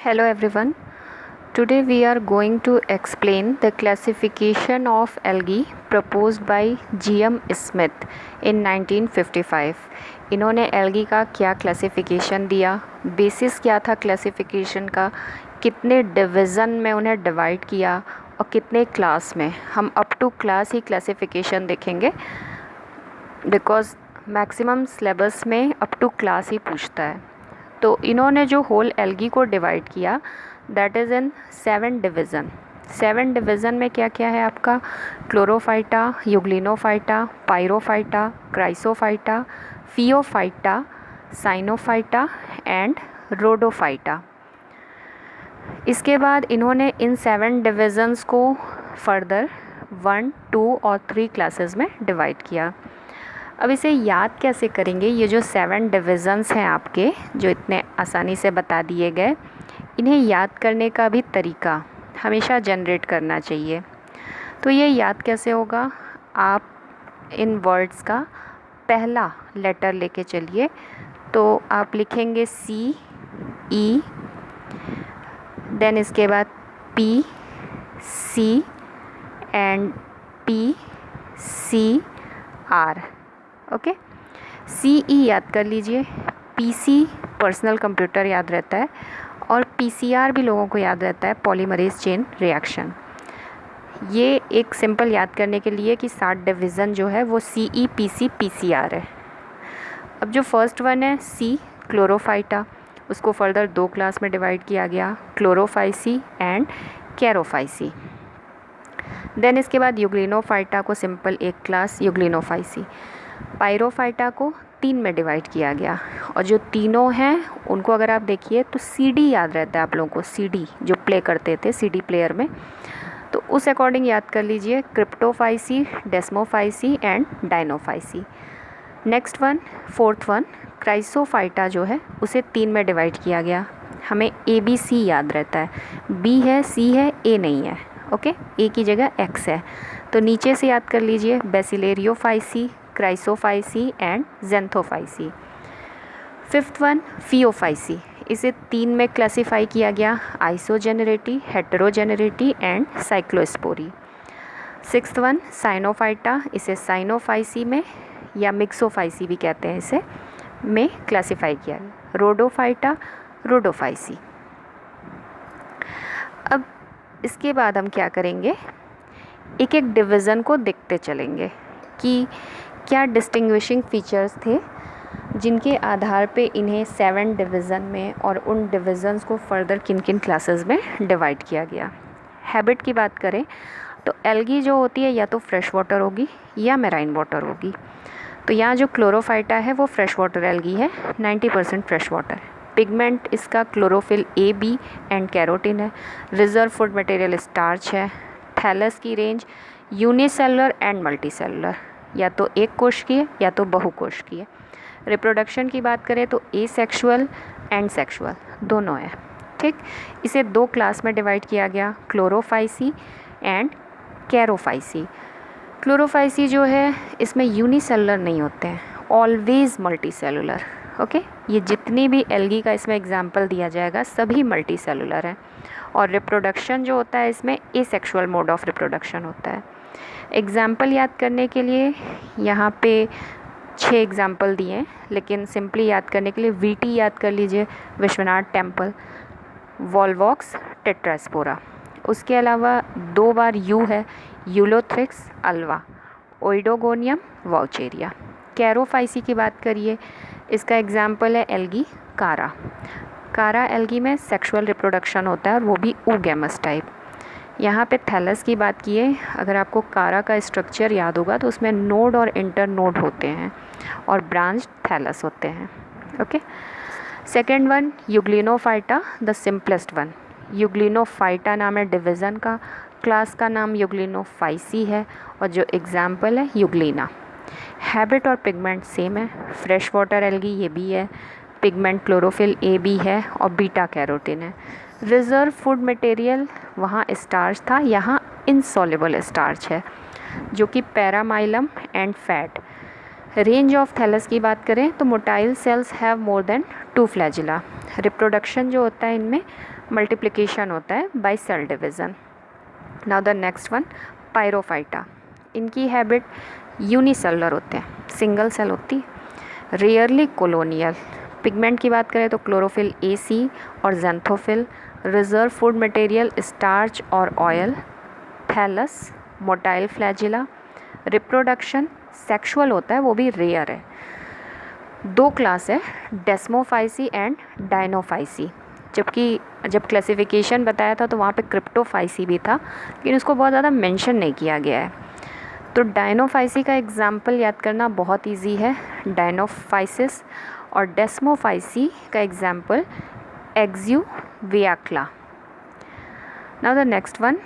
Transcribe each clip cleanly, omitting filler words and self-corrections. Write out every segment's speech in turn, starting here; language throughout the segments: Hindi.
Hello everyone. Today we are going to explain the classification of algae proposed by G.M. Smith in 1955. इन्होंने algae का क्या क्लासिफिकेशन दिया, बेसिस क्या था क्लासिफिकेशन का, कितने डिवीज़न में उन्हें डिवाइड किया और कितने क्लास में. हम अप टू क्लास ही क्लासिफिकेशन देखेंगे बिकॉज मैक्सिमम सिलेबस में अप टू क्लास ही पूछता है. तो इन्होंने जो होल एल्गी को डिवाइड किया that is in 7 division. 7 division में क्या क्या है आपका? Chlorophyta, euglenophyta, pyrrophyta, chrysophyta, phaeophyta, cyanophyta and rhodophyta. इसके बाद इन्होंने इन 7 डिवीज़न्स को फर्दर 1, 2 और 3 क्लासेस में डिवाइड किया. अब इसे याद कैसे करेंगे? ये जो 7 डिवीज़न्स हैं आपके जो इतने आसानी से बता दिए गए, इन्हें याद करने का भी तरीका हमेशा जनरेट करना चाहिए. तो ये याद कैसे होगा? आप इन वर्ड्स का पहला लेटर लेके चलिए. तो आप लिखेंगे C, E, देन इसके बाद P, C and T, C, R. Okay. CE याद कर लीजिए. PC पर्सनल कंप्यूटर याद रहता है और PCR भी लोगों को याद रहता है, पॉलीमरेज चेन रिएक्शन. ये एक सिंपल याद करने के लिए कि 7 डिवीज़न जो है वो CE, PC, PCR है. अब जो फर्स्ट वन है C, क्लोरोफाइटा, उसको फर्दर 2 क्लास में डिवाइड किया गया, क्लोरोफाइसी एंड कैरोफाइसी. देन इसके बाद यूग्लिनोफाइटा को सिंपल एक क्लास यूग्लिनोफाइसी. पायरोफाइटा को 3 में डिवाइड किया गया और जो तीनों हैं उनको अगर आप देखिए तो CD याद रहता है आप लोगों को. CD जो प्ले करते थे CD प्लेयर में, तो उस अकॉर्डिंग याद कर लीजिए. Cryptophyceae, desmophyceae and dinophyceae. Next one, fourth one, chrysophyta जो है उसे 3 में डिवाइड किया गया. हमें ABC याद रहता है. B है, C है, A नहीं है. ओके. A की जगह X है. तो नीचे से याद कर लीजिए bacillariophyceae, chrysophyceae and xanthophyceae. Fifth one, phaeophyceae. इसे 3 में क्लासिफाई किया गया, isogeneratae, heterogeneratae and cyclosporeae. Sixth one, cyanophyta. इसे साइनोफाइसी में या मिक्सोफाइसी भी कहते हैं इसे में क्लासिफाई किया. Rhodophyta, Rhodophyceae. अब इसके बाद हम क्या करेंगे, एक एक डिवीज़न को देखते चलेंगे कि क्या डिस्टिंग्विशिंग फीचर्स थे जिनके आधार पे इन्हें 7 डिवीज़न में और उन डिवीज़न्स को फर्दर किन किन क्लासेस में डिवाइड किया गया. हैबिट की बात करें तो एल्गी जो होती है या तो फ्रेश वाटर होगी या मेराइन वाटर होगी. तो यहाँ जो क्लोरोफाइटा है वो फ्रेश वाटर एल्गी है, 90% फ्रेश वाटर. पिगमेंट इसका chlorophyll A, B and carotene है. रिजर्व फूड मटेरियल स्टार्च है. थैलस की रेंज यूनिसेलुलर एंड मल्टीसेलुलर, या तो एक कोश की है या तो बहुकोश की है. रिप्रोडक्शन की बात करें तो एसेक्सुअल एंड सेक्सुअल दोनों है. ठीक. इसे 2 क्लास में डिवाइड किया गया, क्लोरोफाइसी एंड कैरोफाइसी. क्लोरोफाइसी जो है इसमें यूनिसेलुलर नहीं होते हैं, ऑलवेज मल्टीसेलुलर. ओके. ये जितनी भी एल्गी का इसमें एग्जाम्पल दिया जाएगा सभी मल्टीसेलुलर हैं. और रिप्रोडक्शन जो होता है इसमें एसेक्सुअल मोड ऑफ रिप्रोडक्शन होता है. एग्ज़ाम्पल याद करने के लिए यहाँ पे 6 एग्ज़ाम्पल दिए हैं, लेकिन सिंपली याद करने के लिए VT याद कर लीजिए, विश्वनाथ टेम्पल, वॉलवॉक्स, टेट्रास्पोरा. उसके अलावा 2 बार U है, यूलोथ्रिक्स, अल्वा, ओइडोगोनियम, वाउचेरिया. कैरोफाइसी की बात करिए, इसका एग्ज़ाम्पल है एल्गी कारा. कारा एल्गी में सेक्सुअल रिप्रोडक्शन होता है और वो भी oogamous टाइप. यहाँ पे थैलस की बात किए, अगर आपको कारा का स्ट्रक्चर याद होगा तो उसमें नोड और इंटर नोड होते हैं और ब्रांच थैलस होते हैं. Okay. Second one, euglenophyta, the simplest one. Euglenophyta नाम है डिवीज़न का, क्लास का नाम यूग्लिनोफाइसी है और जो एग्जाम्पल है यूग्लिना. हैबिट और पिगमेंट सेम है, फ्रेश वाटर एल्गी ये भी है, पिगमेंट क्लोरोफिल A, B है और बीटा कैरोटीन है. रिजर्व फूड मटेरियल वहाँ स्टार्च था, यहाँ इनसॉल्युबल स्टार्च है जो कि paramylum and fat. Range of thallus की बात करें तो motile cells have more than 2 flagella. Reproduction जो होता है इनमें मल्टीप्लिकेशन होता है by cell division. Now the next one, पायरोफाइटा। इनकी हैबिट यूनिसेलुलर होते हैं, सिंगल सेल होती है, रेयरली कॉलोनियल। पिगमेंट की बात करें तो क्लोरोफिल ए सी और xanthophyll. Reserve food material starch और oil. Thallus, motile flagella. Reproduction sexual होता है, वो भी रेयर है। दो क्लास है, डेस्मोफाइसी एंड डायनोफाइसी। जबकि जब क्लासिफिकेशन बताया था तो वहाँ पे क्रिप्टोफाइसी भी था, लेकिन उसको बहुत ज़्यादा मेंशन नहीं किया गया है। तो डायनोफाइसी का एग्जाम्पल याद करना बहुत इजी है, डायनोफाइसिस। और डेस्मोफाइसी का example exuviaella. Now the next one,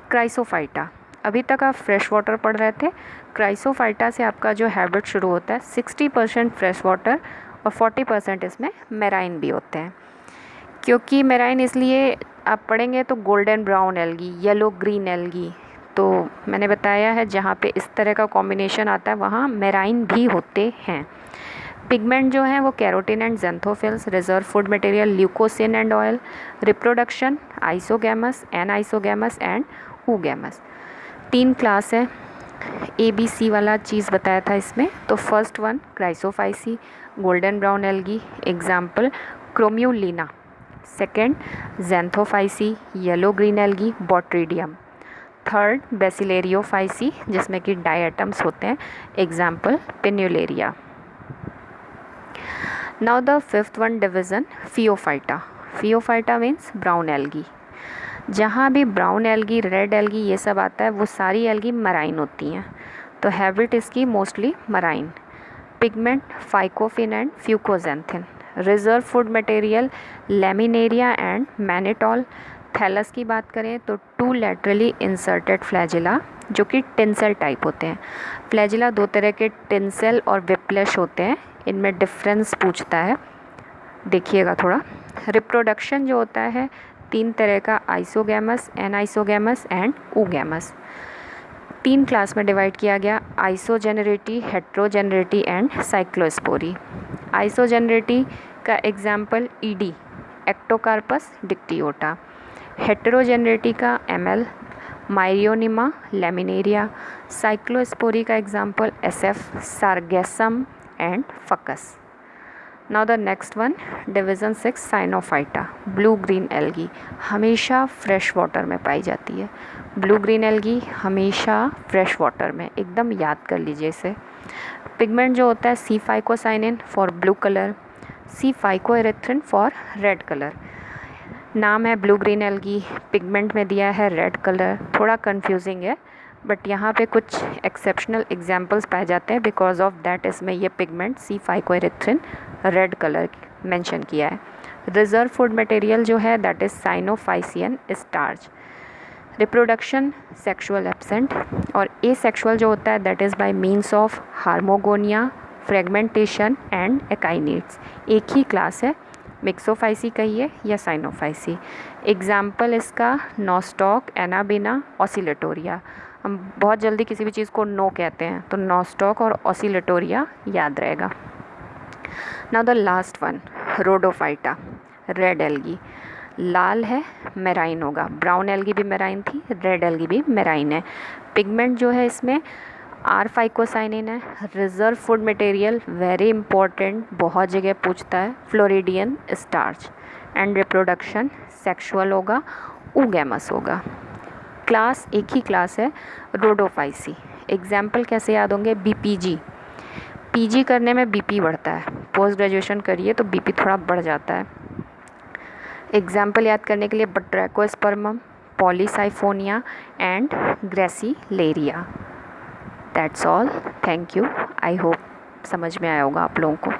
chrysophyta. अभी तक आप फ्रेश वाटर पढ़ रहे थे। क्राइसोफाइटा से आपका जो हैबिट शुरू होता है 60% फ्रेश वाटर और 40% इसमें मेराइन भी होते हैं। क्योंकि मेराइन इसलिए आप पढ़ेंगे तो golden brown algae, yellow green algae, तो मैंने बताया है जहाँ पे इस तरह का कॉम्बिनेशन आता है वहाँ मेराइन भी होते हैं। पिगमेंट जो है वो carotene and xanthophylls. Reserve food material leucosin and oil. Reproduction isogamous, anisogamous and oogamous. 3 class है, ए बी सी वाला चीज़ बताया था इसमें। तो first one Chrysophyceae, golden brown algae, example Chromulina. Second Xanthophyceae, yellow green algae, Botrydium. Third Bacillariophyceae, जिसमें कि डायटम्स होते हैं, example Pinnularia. Now the fifth one division, Phaeophyta. Phaeophyta means brown algae. जहाँ भी ब्राउन एल्गी, रेड एल्गी ये सब आता है वो सारी एल्गी मराइन होती हैं, तो हैबिट इसकी mostly marine. Pigment phycophaein and fucoxanthin. Reserve food material laminarin and mannitol. Thallus की बात करें तो 2 लैटरली इंसर्टेड फ्लैजिला जो कि टिनसेल टाइप होते हैं। फ्लैजिला 2 तरह के टिनसेल और विप्लेश होते हैं, इनमें डिफरेंस पूछता है, देखिएगा थोड़ा। रिप्रोडक्शन जो होता है 3 तरह का, isogamous, anisogamous and oogamous. 3 class में डिवाइड किया गया, isogeneratae, heterogeneratae and cyclosporeae. Isogeneratae का example ED, Ectocarpus Dictyota. Heterogeneratae का एमएल, माइरियोनिमा, लेमिनेरिया। साइक्लोस्पोरी का example SF, Sargassum and Fucus. Now the next one, division 6 Cyanophyta. Blue green algae हमेशा फ्रेश वाटर में पाई जाती है। ब्लू ग्रीन एल्गी हमेशा फ्रेश वाटर में, एकदम याद कर लीजिए इसे। पिगमेंट जो होता है C phycocyanin for blue colour, C phycoerythrin for red colour. नाम है ब्लू ग्रीन एल्गी, पिगमेंट में दिया है रेड कलर, थोड़ा कंफ्यूजिंग है, बट यहाँ पे कुछ एक्सेप्शनल एग्जांपल्स पाए जाते हैं, बिकॉज ऑफ दैट इसमें ये pigment C phycoerythrin red colour mention किया है। रिजर्व फूड मटेरियल जो है that is Cyanophycean starch. Reproduction sexual absent, और ए सेक्सुअल जो होता है that is by means of hormogonia, fragmentation and akinetes. एक ही क्लास है, मिक्सोफाइसी कहिए या साइनोफाइसी। एग्जाम्पल इसका नॉस्टॉक, एनाबिना, ऑसिलेटोरिया। हम बहुत जल्दी किसी भी चीज़ को नो कहते हैं, तो नॉस्टॉक और ऑसिलेटोरिया याद रहेगा। Now the last one, Rhodophyta, red algae. लाल है, मेराइन होगा। ब्राउन एल्गी भी मेराइन थी, रेड एल्गी भी मेराइन है। पिगमेंट जो है इसमें आर फाइकोसाइनिन है। Reserve food material very important, बहुत जगह पूछता है, Floridean starch. And reproduction sexual होगा, ऊगैमस होगा। क्लास एक ही क्लास है, रोडोफाइसी। एग्जाम्पल कैसे याद होंगे, बीपीजी। पीजी करने में बीपी बढ़ता है, पोस्ट ग्रेजुएशन करिए तो बीपी थोड़ा बढ़ जाता है। एग्जाम्पल याद करने के लिए Batrachospermum, Polysiphonia and Gracilaria. That's all, thank you. I hope समझ में आया होगा आप लोगों को।